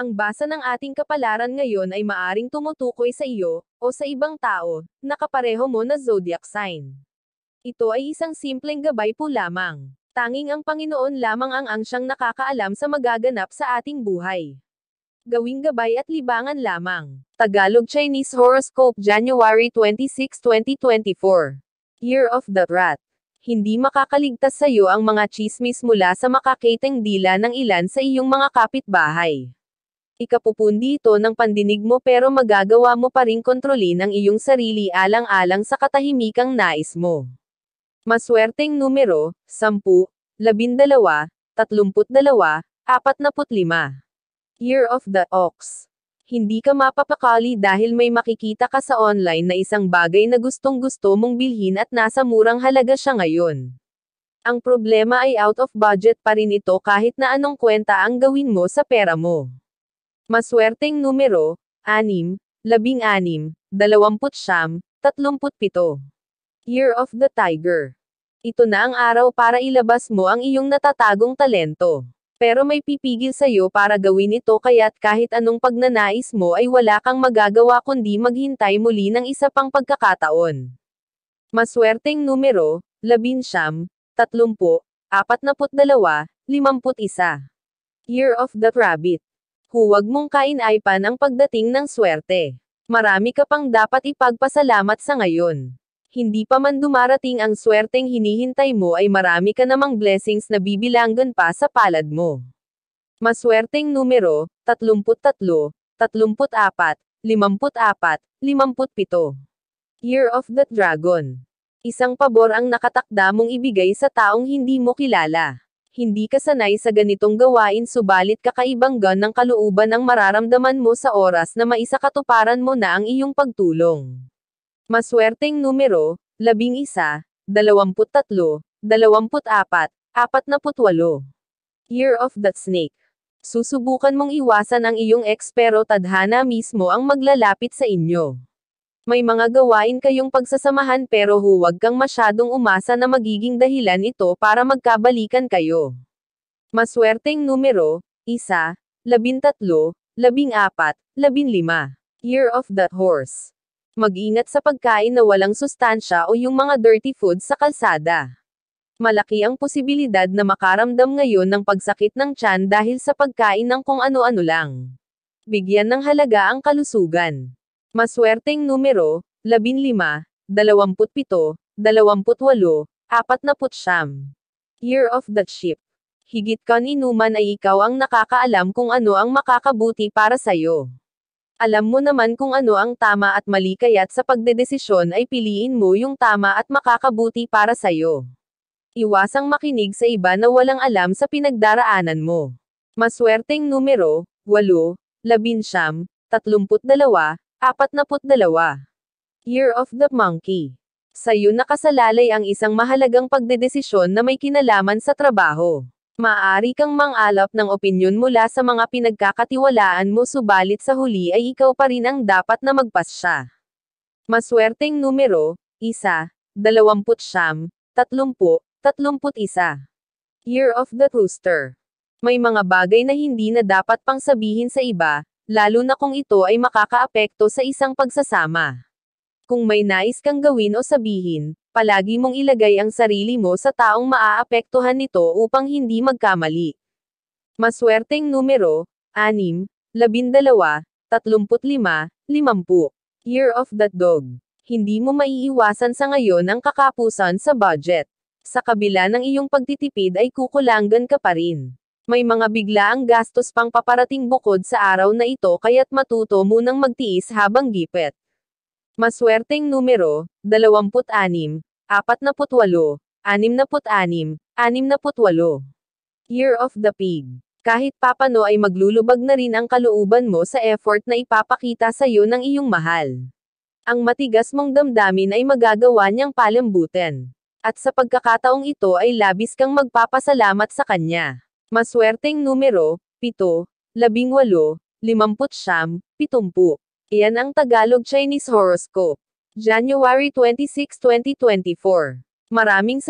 Ang basa ng ating kapalaran ngayon ay maaring tumutukoy sa iyo, o sa ibang tao, na kapareho mo na zodiac sign. Ito ay isang simpleng gabay po lamang. Tanging ang Panginoon lamang ang siyang nakakaalam sa magaganap sa ating buhay. Gawing gabay at libangan lamang. Tagalog Chinese Horoscope January 26, 2024. Year of the Rat. Hindi makakaligtas sa iyo ang mga tsismis mula sa makakitang dila ng ilan sa iyong mga kapitbahay. Ikapupundi ito ng pandinig mo pero magagawa mo pa ring kontrolin ang iyong sarili alang-alang sa katahimikang nais mo. Maswerteng numero, 10, 12, 32, 45. Year of the Ox. Hindi ka mapapakali dahil may makikita ka sa online na isang bagay na gustong-gusto mong bilhin at nasa murang halaga siya ngayon. Ang problema ay out of budget pa rin ito kahit na anong kwenta ang gawin mo sa pera mo. Maswerteng numero, 6, 16, 29, 37. Year of the Tiger. Ito na ang araw para ilabas mo ang iyong natatagong talento. Pero may pipigil sa iyo para gawin ito kaya't kahit anong pagnanais mo ay wala kang magagawa kundi maghintay muli ng isa pang pagkakataon. Maswerteng numero, 11, 30, 42, 51. Year of the Rabbit. Huwag mong kainaipan ang pagdating ng swerte. Marami ka pang dapat ipagpasalamat sa ngayon. Hindi pa man dumarating ang swerteng hinihintay mo ay marami ka namang blessings na bibilanggan pa sa palad mo. Maswerteng numero, 33, 34, 54, 57. Year of the Dragon. Isang pabor ang nakatakda mong ibigay sa taong hindi mo kilala. Hindi ka sanay sa ganitong gawain subalit kakaibang gan ng kalooban ang mararamdaman mo sa oras na maisakatuparan mo na ang iyong pagtulong. Maswerteng numero, 11, 23, 24, 48. Year of the Snake. Susubukan mong iwasan ang iyong ex pero tadhana mismo ang maglalapit sa inyo. May mga gawain kayong pagsasamahan pero huwag kang masyadong umasa na magiging dahilan ito para magkabalikan kayo. Maswerteng numero, 1, 13, 14, 15. Year of the Horse. Mag-ingat sa pagkain na walang sustansya o yung mga dirty food sa kalsada. Malaki ang posibilidad na makaramdam ngayon ng pagsakit ng tiyan dahil sa pagkain ng kung ano-ano lang. Bigyan ng halaga ang kalusugan. Maswerteng numero, 15, 27, 28, 49. Year of the Sheep. Higit kaninuman ay ikaw ang nakakaalam kung ano ang makakabuti para sa'yo. Alam mo naman kung ano ang tama at mali kaya't sa pagdedesisyon ay piliin mo yung tama at makakabuti para sa'yo. Iwasang makinig sa iba na walang alam sa pinagdaraanan mo. Maswerteng numero, 8, 11, 32, 42. Year of the Monkey. Sa'yo nakasalalay ang isang mahalagang pagdedesisyon na may kinalaman sa trabaho. Maaari kang mang-alap ng opinyon mula sa mga pinagkakatiwalaan mo subalit sa huli ay ikaw pa rin ang dapat na magpasya. Maswerteng numero, 1, 20, 30, 31. Year of the Rooster. May mga bagay na hindi na dapat pang sabihin sa iba, lalo na kung ito ay makakaapekto sa isang pagsasama. Kung may nais kang gawin o sabihin, palagi mong ilagay ang sarili mo sa taong maaapektuhan nito upang hindi magkamali. Maswerteng numero, 6, 12, 35, 50. Year of the Dog. Hindi mo maiiwasan sa ngayon ang kakapusan sa budget. Sa kabila ng iyong pagtitipid ay kukulangan ka pa rin. May mga biglaang gastos pang paparating bukod sa araw na ito kaya't matuto munang magtiis habang gipit. Maswerteng numero, 26, 48, 66, 68. Year of the Pig. Kahit papano ay maglulubag na rin ang kalooban mo sa effort na ipapakita sa iyo ng iyong mahal. Ang matigas mong damdamin ay magagawa niyang palambutin. At sa pagkakataong ito ay labis kang magpapasalamat sa kanya. Maswerteng numero, 7, 18, 50, 70. Iyan ang Tagalog Chinese Horoscope. January 26, 2024. Maraming